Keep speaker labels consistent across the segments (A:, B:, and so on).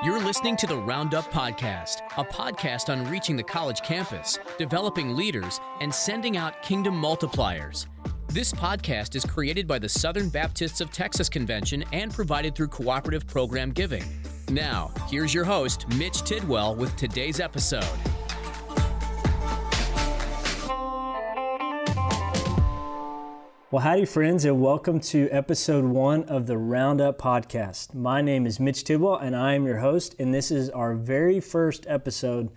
A: You're listening to the Roundup Podcast, a podcast on reaching the college campus, developing leaders, and sending out kingdom multipliers. This podcast is created by the Southern Baptists of Texas Convention and provided through cooperative program giving. Now, here's your host, Mitch Tidwell, with today's episode.
B: Well, howdy, friends, and welcome to episode 1 of the Roundup Podcast. My name is Mitch Tidwell, and I am your host, and this is our very first episode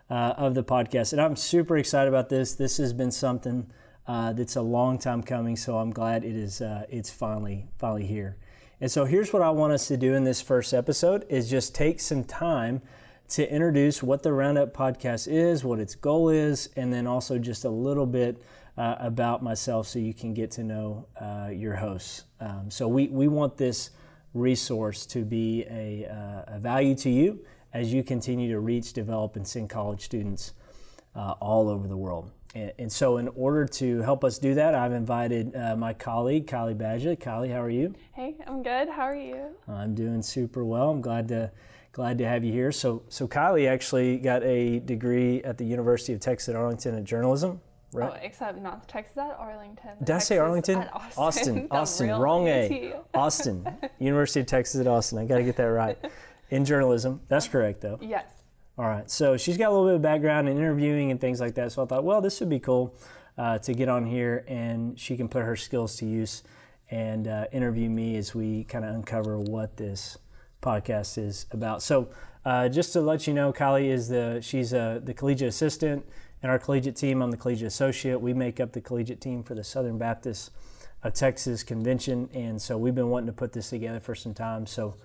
B: of the podcast. And I'm super excited about this. This has been something that's a long time coming, so I'm glad it's finally here. And so here's what I want us to do in this first episode is just take some time to introduce what the Roundup Podcast is, what its goal is, and then also just a little bit about myself so you can get to know your hosts. So we want this resource to be a value to you as you continue to reach, develop, and send college students all over the world. And so in order to help us do that, I've invited my colleague, Kylie Badger. Kylie, how are you?
C: Hey, I'm good. How are you?
B: I'm doing super well. I'm glad to have you here. So Kylie actually got a degree at the University of Texas at Arlington in journalism. Right.
C: Oh, except not Texas at Arlington.
B: Did I say Arlington?
C: At Austin.
B: Austin. Wrong A. Austin. University of Texas at Austin. I got to get that right. In journalism. That's correct, though.
C: Yes.
B: All right. So she's got a little bit of background in interviewing and things like that. So I thought, well, this would be cool to get on here and she can put her skills to use and interview me as we kind of uncover what this podcast is about. So just to let you know, Kylie she's the collegiate assistant. In our collegiate team, I'm the collegiate associate. We make up the collegiate team for the Southern Baptists of Texas Convention, and so we've been wanting to put this together for some time. So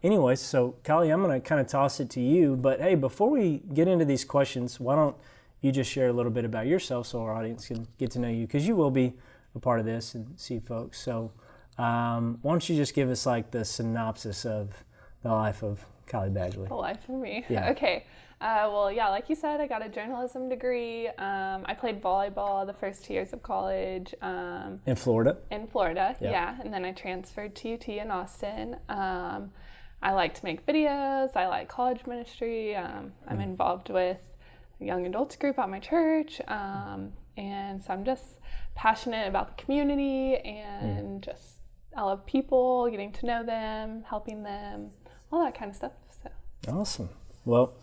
B: anyways, so Kylie, I'm going to kind of toss it to you, but hey, before we get into these questions, why don't you just share a little bit about yourself so our audience can get to know you, because you will be a part of this and see folks. So why don't you just give us like the synopsis of the life of Kylie Badgley?
C: The life of me.
B: Yeah.
C: Okay. Well, yeah, like you said, I got a journalism degree. I played volleyball the first 2 years of college.
B: In Florida?
C: In Florida, yeah. And then I transferred to UT in Austin. I like to make videos. I like college ministry. I'm involved with a young adults group at my church. And so I'm just passionate about the community and just I love people, getting to know them, helping them, all that kind of stuff. So
B: awesome. Well,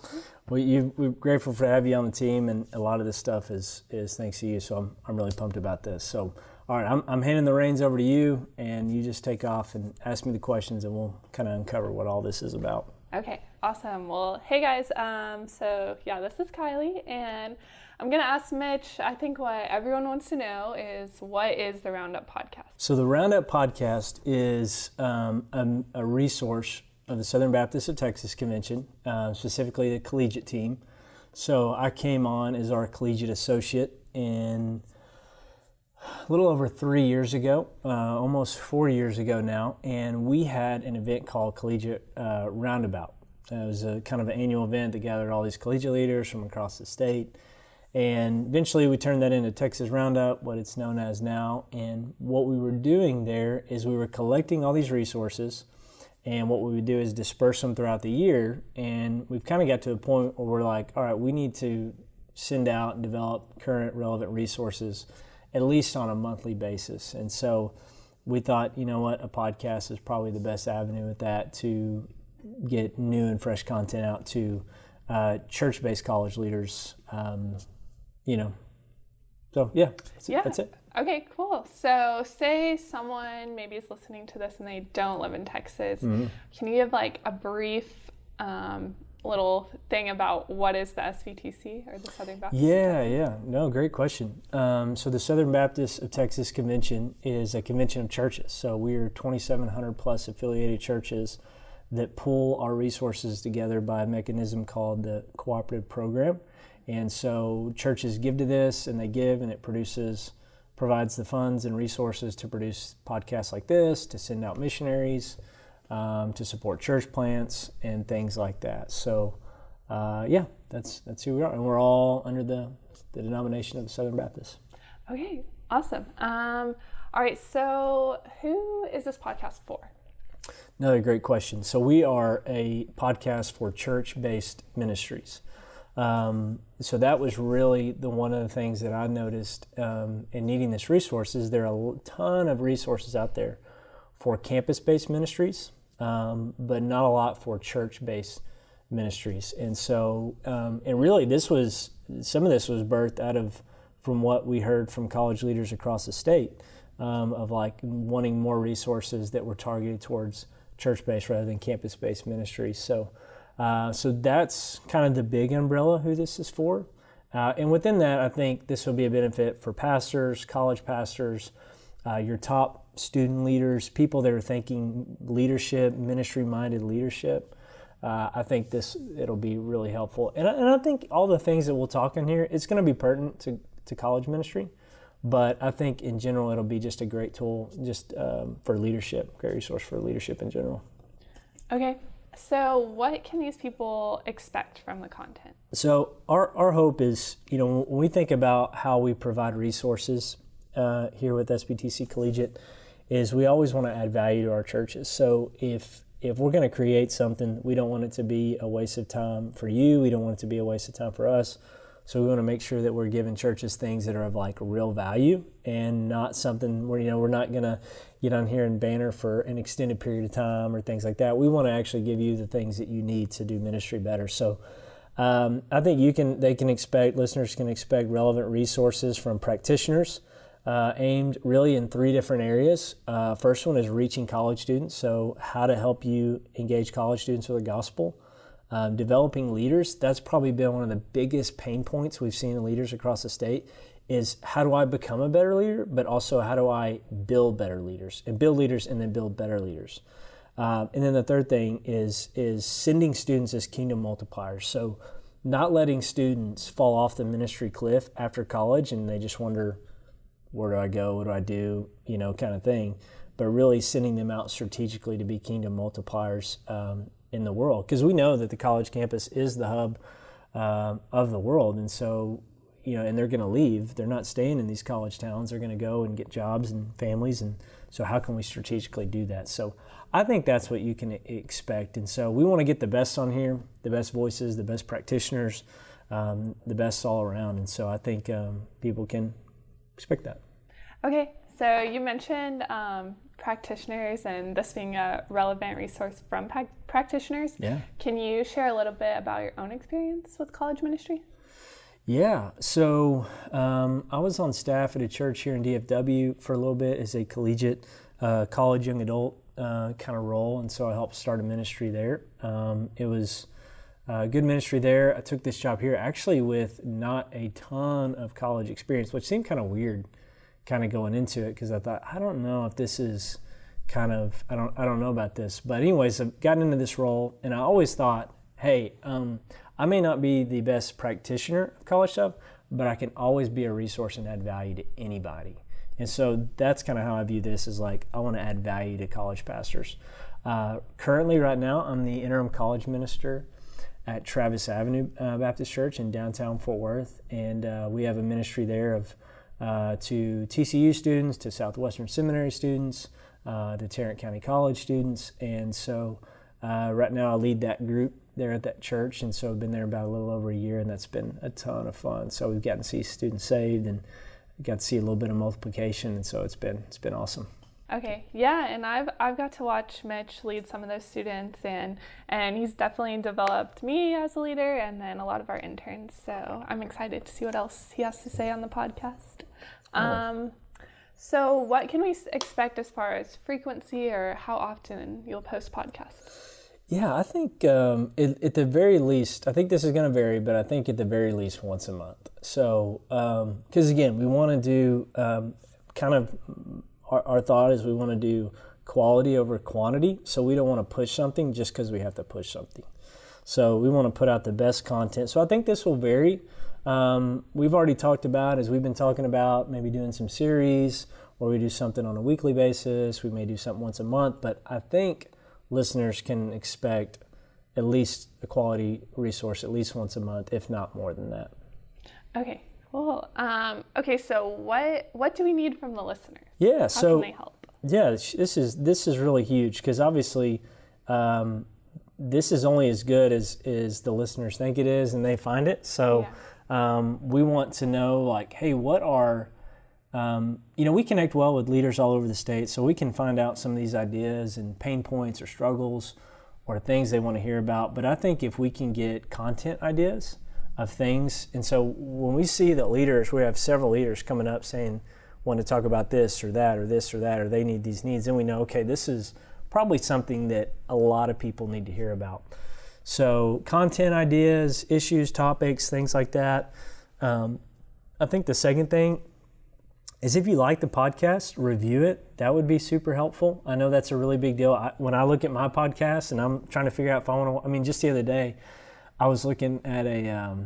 B: we're grateful to have you on the team, and a lot of this stuff is thanks to you. So I'm really pumped about this. So, all right, I'm handing the reins over to you, and you just take off and ask me the questions, and we'll kind of uncover what all this is about.
C: Okay, awesome. Well, hey guys. So yeah, this is Kylie, and I'm gonna ask Mitch. I think what everyone wants to know is what is the Roundup Podcast?
B: So the Roundup Podcast is a resource of the Southern Baptists of Texas Convention, specifically the collegiate team. So I came on as our collegiate associate in a little over 3 years ago, almost 4 years ago now, and we had an event called Collegiate Roundabout. It was a kind of an annual event that gathered all these collegiate leaders from across the state, and eventually we turned that into Texas Roundup, what it's known as now. And what we were doing there is we were collecting all these resources, and what we would do is disperse them throughout the year. And we've kind of got to a point where we're like, all right, we need to send out and develop current relevant resources at least on a monthly basis. And so we thought, you know what, a podcast is probably the best avenue with that to get new and fresh content out to church-based college leaders, So yeah, that's it.
C: Okay, cool. So say someone maybe is listening to this and they don't live in Texas. Mm-hmm. Can you give like a brief little thing about what is the SBTC or the Southern Baptist?
B: Yeah. No, great question. So the Southern Baptist of Texas Convention is a convention of churches. So we're 2,700 plus affiliated churches that pool our resources together by a mechanism called the cooperative program. And so churches give to this, and they give, and it provides the funds and resources to produce podcasts like this, to send out missionaries, to support church plants and things like that. So, that's who we are, and we're all under the denomination of the Southern Baptists.
C: Okay, awesome. All right, so who is this podcast for?
B: Another great question. So we are a podcast for church-based ministries. So that was really one of the things that I noticed in needing this resource is there are a ton of resources out there for campus-based ministries, but not a lot for church-based ministries. And so, and really some of this was birthed from what we heard from college leaders across the state, of like wanting more resources that were targeted towards church-based rather than campus-based ministries. So that's kind of the big umbrella who this is for. And within that, I think this will be a benefit for pastors, college pastors, your top student leaders, people that are thinking leadership, ministry-minded leadership. I think it'll be really helpful. And I think all the things that we'll talk in here, it's going to be pertinent to college ministry. But I think in general, it'll be just a great tool just for leadership, great resource for leadership in general. Okay.
C: So what can these people expect from the content?
B: So our hope is, when we think about how we provide resources here with SBTC Collegiate, is we always want to add value to our churches. So if we're going to create something, we don't want it to be a waste of time for you. We don't want it to be a waste of time for us. So we want to make sure that we're giving churches things that are of like real value and not something where, we're not going to get on here and banner for an extended period of time or things like that. We want to actually give you the things that you need to do ministry better. So I think listeners can expect relevant resources from practitioners aimed really in 3 different areas. First one is reaching college students. So how to help you engage college students with the gospel. Developing leaders, that's probably been one of the biggest pain points we've seen in leaders across the state, is how do I become a better leader, but also how do I build better leaders, and build leaders and then build better leaders. And then the third thing is sending students as kingdom multipliers. So not letting students fall off the ministry cliff after college and they just wonder, where do I go, what do I do, kind of thing, but really sending them out strategically to be kingdom multipliers in the world, because we know that the college campus is the hub of the world, and so and they're going to leave. They're not staying in these college towns. They're going to go and get jobs and families, and so how can we strategically do that? So I think that's what you can expect, and so we want to get the best on here, the best voices, the best practitioners, the best all around, and so I think people can expect that.
C: Okay, so you mentioned practitioners and this being a relevant resource from practitioners.
B: Yeah.
C: Can you share a little bit about your own experience with college ministry?
B: Yeah, so I was on staff at a church here in DFW for a little bit as a collegiate college young adult kind of role, and so I helped start a ministry there. It was a good ministry there. I took this job here actually with not a ton of college experience, which seemed kind of weird kind of going into it, because I thought, I don't know if this is I don't know about this. But anyways, I've gotten into this role, and I always thought, hey, I may not be the best practitioner of college stuff, but I can always be a resource and add value to anybody. And so that's kind of how I view this, is like, I want to add value to college pastors. Currently, right now, I'm the interim college minister at Travis Avenue Baptist Church in downtown Fort Worth, and we have a ministry there of to TCU students, to Southwestern Seminary students, to Tarrant County College students, and so right now I lead that group there at that church, and so I've been there about a little over a year, and that's been a ton of fun. So we've gotten to see students saved, and got to see a little bit of multiplication, and so it's been awesome.
C: Okay, yeah, and I've got to watch Mitch lead some of those students, and he's definitely developed me as a leader, and then a lot of our interns. So I'm excited to see what else he has to say on the podcast. So what can we expect as far as frequency or how often you'll post podcasts?
B: Yeah, I think at the very least, I think this is going to vary, but I think at the very least once a month. So, because again, we want to do kind of, our thought is we want to do quality over quantity. So we don't want to push something just because we have to push something. So we want to put out the best content. So I think this will vary. We've already talked about, as we've been talking about, maybe doing some series, or we do something on a weekly basis. We may do something once a month, but I think listeners can expect at least a quality resource at least once a month, if not more than that.
C: Okay, cool. Okay, so what do we need from the listeners?
B: Yeah,
C: How can they help?
B: Yeah, this is really huge because obviously this is only as good as the listeners think it is and they find it. So we want to know, like, hey, what are, we connect well with leaders all over the state, so we can find out some of these ideas and pain points or struggles or things they want to hear about. But I think if we can get content ideas of things, and so when we see that leaders, we have several leaders coming up saying, want to talk about this or that or this or that, or they need these needs, then we know, okay, this is probably something that a lot of people need to hear about. So content ideas, issues, topics, things like that. I think the second thing is if you like the podcast, review it. That would be super helpful. I know that's a really big deal. When I look at my podcast and I'm trying to figure out if I want to, just the other day, I was looking at I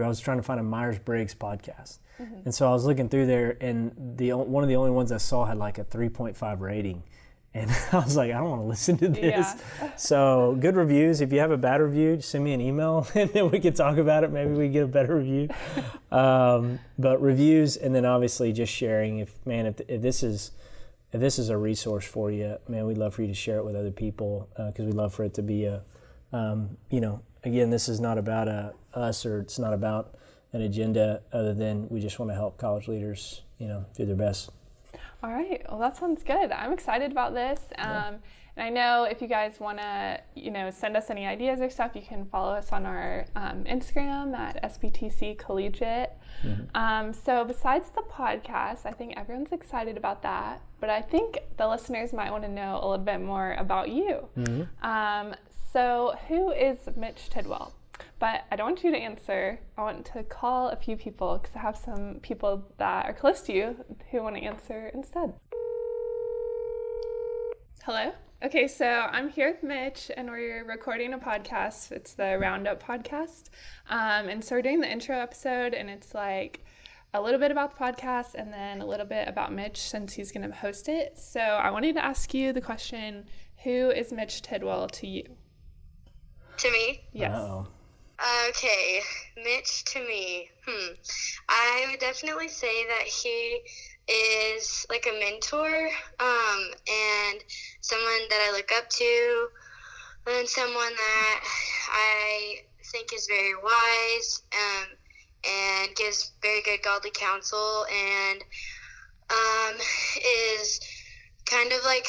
B: was trying to find a Myers-Briggs podcast. Mm-hmm. And so I was looking through there, and one of the only ones I saw had like a 3.5 rating. And I was like, I don't want to listen to this. Yeah. So good reviews. If you have a bad review, just send me an email and then we can talk about it. Maybe we get a better review. But reviews, and then obviously just sharing. If this is a resource for you, man, we'd love for you to share it with other people because we'd love for it to be again, this is not about us, or it's not about an agenda other than we just want to help college leaders, do their best.
C: All right. Well, that sounds good. I'm excited about this. And I know if you guys want to, send us any ideas or stuff, you can follow us on our Instagram at SBTC Collegiate. Mm-hmm. So besides the podcast, I think everyone's excited about that. But I think the listeners might want to know a little bit more about you. Mm-hmm. So who is Mitch Tidwell? But I don't want you to answer. I want to call a few people because I have some people that are close to you who want to answer instead. Hello? Okay, so I'm here with Mitch and we're recording a podcast. It's the Roundup Podcast. And so we're doing the intro episode, and it's like a little bit about the podcast and then a little bit about Mitch since he's going to host it. So I wanted to ask you the question, who is Mitch Tidwell to you?
D: To me?
C: Yes.
B: Uh-oh.
D: Okay, Mitch to me. I would definitely say that he is like a mentor, and someone that I look up to, and someone that I think is very wise, and gives very good godly counsel, and is kind of like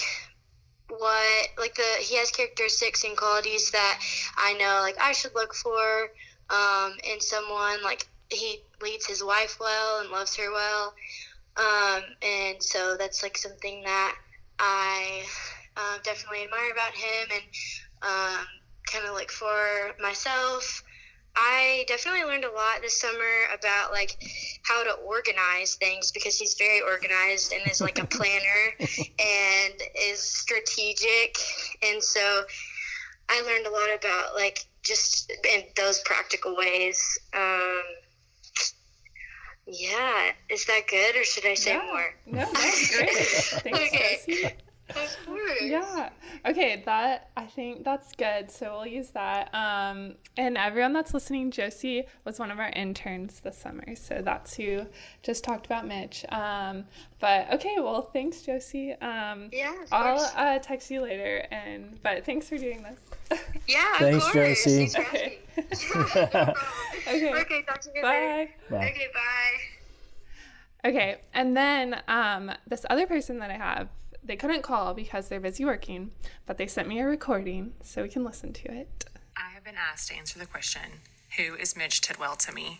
D: he has characteristics and qualities that I know like I should look for in someone. Like he leads his wife well and loves her well, and so that's like something that I definitely admire about him. And kind of like for myself, I definitely learned a lot this summer about like how to organize things, because he's very organized and is like a planner and is strategic. And so I learned a lot about like just in those practical ways. Yeah, is that good, or should I say more?
C: No, that's great. Thanks,
D: okay.
C: Josie.
D: Of course.
C: Yeah. Okay, I think that's good. So we'll use that. And everyone that's listening, Josie was one of our interns this summer. So that's who just talked about Mitch. But okay, well, thanks, Josie.
D: Yeah, of
C: I'll
D: course.
C: text you later. But thanks for doing this.
D: Yeah,
B: Thanks,
D: of course.
B: Josie.
D: Thanks for asking.
C: Okay.
D: Okay, talk to you
C: Bye.
D: later. Okay, bye.
C: Okay, and then this other person that I have, they couldn't call because they're busy working, but they sent me a recording so we can listen to it.
E: I have been asked to answer the question, who is Mitch Tidwell to me?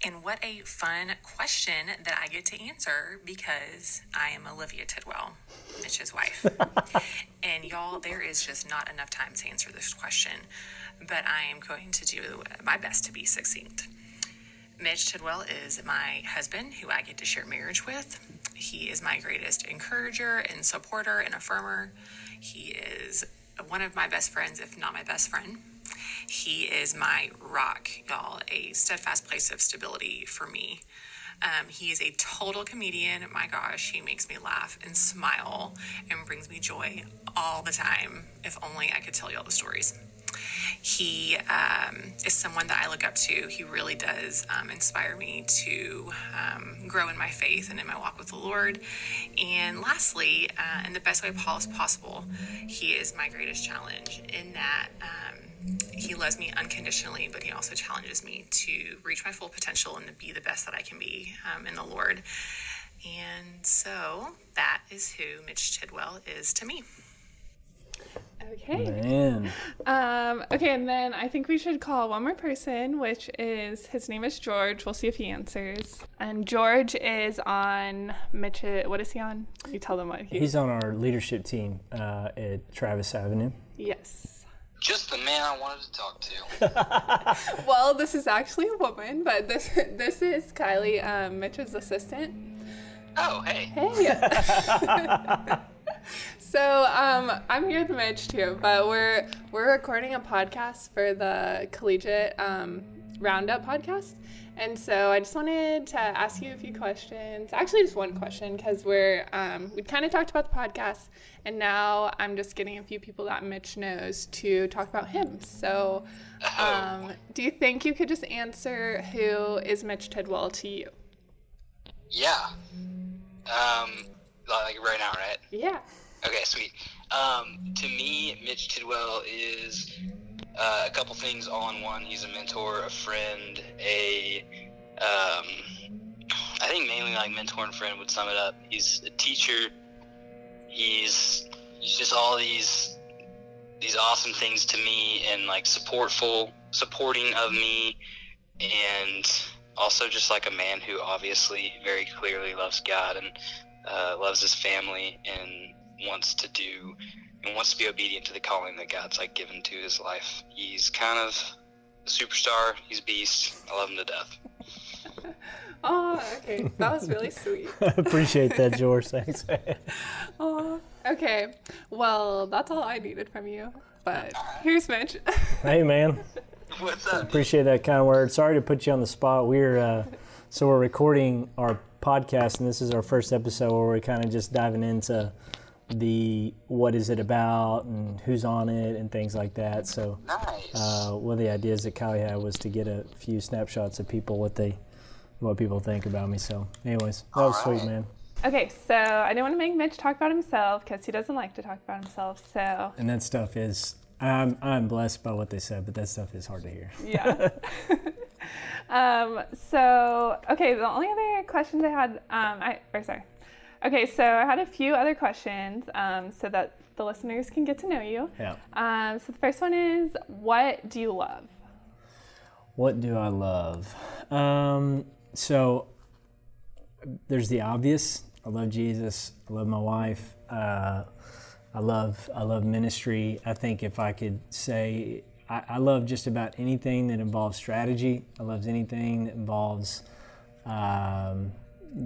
E: And what a fun question that I get to answer, because I am Olivia Tidwell, Mitch's wife. And y'all, there is just not enough time to answer this question, but I am going to do my best to be succinct. Mitch Tidwell is my husband, who I get to share marriage with. He is my greatest encourager and supporter and affirmer. He is one of my best friends, if not my best friend. He is my rock, y'all, a steadfast place of stability for me. He is a total comedian. My gosh, he makes me laugh and smile and brings me joy all the time. If only I could tell you all the stories. He is someone that I look up to. He really does inspire me to grow in my faith and in my walk with the Lord. And lastly, in the best way possible, he is my greatest challenge in that he loves me unconditionally, but he also challenges me to reach my full potential and to be the best that I can be in the Lord. And so that is who Mitch Tidwell is to me.
C: Okay.
B: Man.
C: Okay, and then I think we should call one more person, which is, his name is George. We'll see if he answers. And George is on Mitch. What is he on? You tell them what
B: He's on our leadership team at Travis Avenue.
C: Yes.
F: Just the man I wanted to talk to.
C: Well, this is actually a woman, but this is Kylie, Mitch's assistant.
F: Oh, hey.
C: Hey. So I'm here with Mitch too, but we're recording a podcast for the collegiate Roundup Podcast, and so I just wanted to ask you a few questions. Actually, just one question, because we kind of talked about the podcast, and now I'm just getting a few people that Mitch knows to talk about him. So, do you think you could just answer who is Mitch Tidwell to you?
F: Yeah. Like right now, right?
C: Yeah.
F: Okay, sweet. To me, Mitch Tidwell is a couple things all in one. He's a mentor, a friend, I think mainly like mentor and friend would sum it up. He's a teacher. He's just all these awesome things to me, and like supporting of me, and also just like a man who obviously very clearly loves God and loves his family and wants to be obedient to the calling that God's like given to his life. He's kind of a superstar. He's a beast. I love him to death.
C: Oh, okay. That was really sweet.
B: Appreciate that, George. Thanks.
C: Oh, okay. Well, that's all I needed from you. But here's Mitch.
B: Hey, man.
F: What's up?
B: Appreciate that kind word. Sorry to put you on the spot. We're recording our podcast, and this is our first episode where we're kind of just diving into the what is it about and who's on it and things like that. So
F: Nice.
B: one of the ideas that Kylie had was to get a few snapshots of people, what people think about me. So anyways, that was sweet, man.
C: Okay, so I didn't want to make Mitch talk about himself because he doesn't like to talk about himself. So
B: And that stuff is, I'm blessed by what they said, but that stuff is hard to hear.
C: yeah. Okay, the only other questions I had, Okay, so I had a few other questions so that the listeners can get to know you.
B: Yeah.
C: So the first one is, what do you love?
B: What do I love? So there's the obvious. I love Jesus. I love my wife. I love ministry. I think if I could say, I love just about anything that involves strategy. I love anything that involves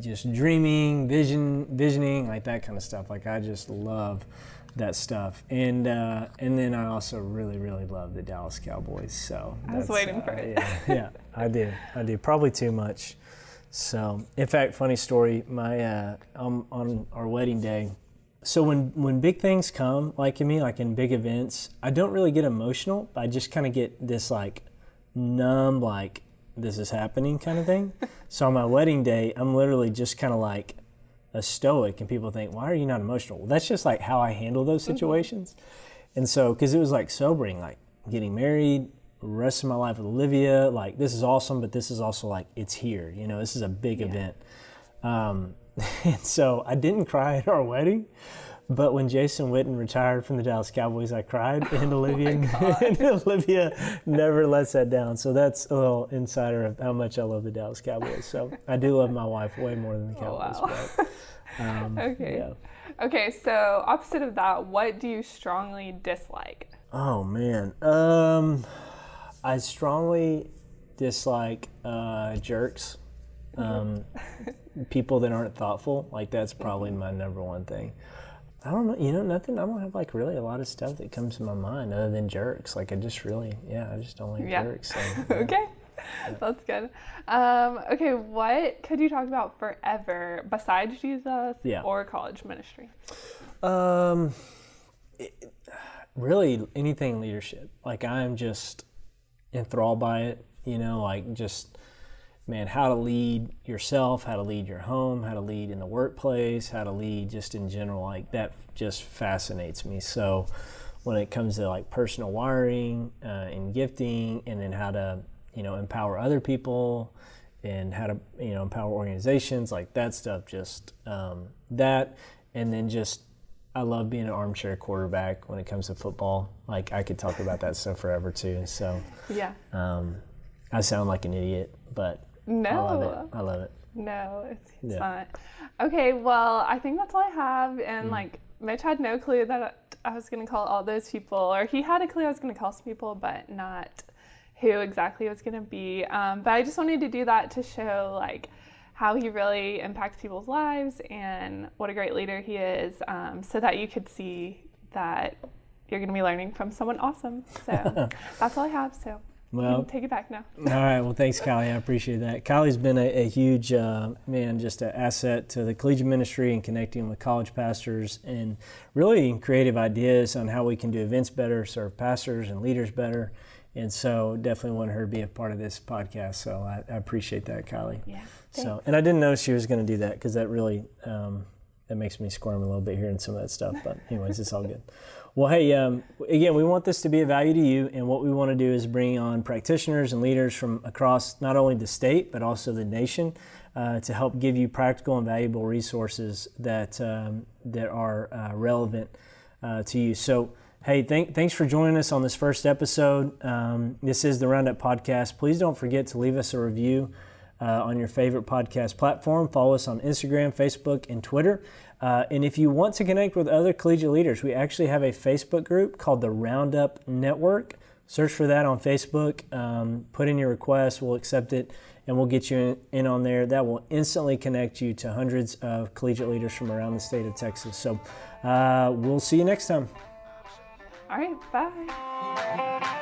B: just dreaming, visioning, like that kind of stuff. Like I just love that stuff. And then I also really, really love the Dallas Cowboys. So
C: I was waiting for it.
B: Yeah, I do. Probably too much. So, in fact, funny story. On our wedding day. So when big things come, like in me, like in big events, I don't really get emotional. I just kind of get this like numb, like this is happening kind of thing. So on my wedding day, I'm literally just kind of like a stoic, and people think, why are you not emotional? Well, that's just like how I handle those situations. And so, because it was like sobering, like getting married, the rest of my life with Olivia, like this is awesome, but this is also like, it's here, this is a big event. And so I didn't cry at our wedding, but when Jason Witten retired from the Dallas Cowboys, I cried, and Olivia never lets that down. So that's a little insider of how much I love the Dallas Cowboys. So I do love my wife way more than the Cowboys.
C: Wow.
B: But,
C: Okay.
B: Yeah.
C: Okay, so opposite of that, what do you strongly dislike?
B: Oh man, I strongly dislike jerks. People that aren't thoughtful. Like that's probably my number one thing. I don't know, nothing. I don't have like really a lot of stuff that comes to my mind other than jerks. Like I just don't like jerks. So, yeah.
C: Okay, that's good. Okay, what could you talk about forever besides Jesus or college ministry?
B: really anything leadership. Like, I'm just enthralled by it, like just, man, how to lead yourself, how to lead your home, how to lead in the workplace, how to lead just in general, like that just fascinates me. So when it comes to like personal wiring and gifting, and then how to, empower other people and how to, empower organizations, like that stuff, just that. And then just, I love being an armchair quarterback when it comes to football. Like, I could talk about that stuff forever too. So
C: yeah,
B: I sound like an idiot, but
C: no,
B: I love it.
C: No, it's not. Okay, well, I think that's all I have. And like, Mitch had no clue that I was going to call all those people, or he had a clue I was going to call some people, but not who exactly it was going to be. But I just wanted to do that to show like how he really impacts people's lives and what a great leader he is, so that you could see that you're going to be learning from someone awesome. So that's all I have. So
B: well,
C: you can take it back now.
B: All right. Well, thanks, Kylie. I appreciate that. Kylie's been a huge, just an asset to the collegiate ministry and connecting with college pastors and really creative ideas on how we can do events better, serve pastors and leaders better. And so definitely want her to be a part of this podcast. So I appreciate that, Kylie.
C: Yeah.
B: So, and I didn't know she was going to do that, because that really, that makes me squirm a little bit hearing some of that stuff. But anyways, it's all good. Well, hey, again, we want this to be a value to you, and what we want to do is bring on practitioners and leaders from across not only the state, but also the nation, to help give you practical and valuable resources that are relevant to you. So, hey, thanks for joining us on this first episode. This is the Roundup Podcast. Please don't forget to leave us a review on your favorite podcast platform. Follow us on Instagram, Facebook, and Twitter. And if you want to connect with other collegiate leaders, we actually have a Facebook group called the Roundup Network. Search for that on Facebook. Put in your request. We'll accept it, and we'll get you in on there. That will instantly connect you to hundreds of collegiate leaders from around the state of Texas. So we'll see you next time.
C: All right, bye.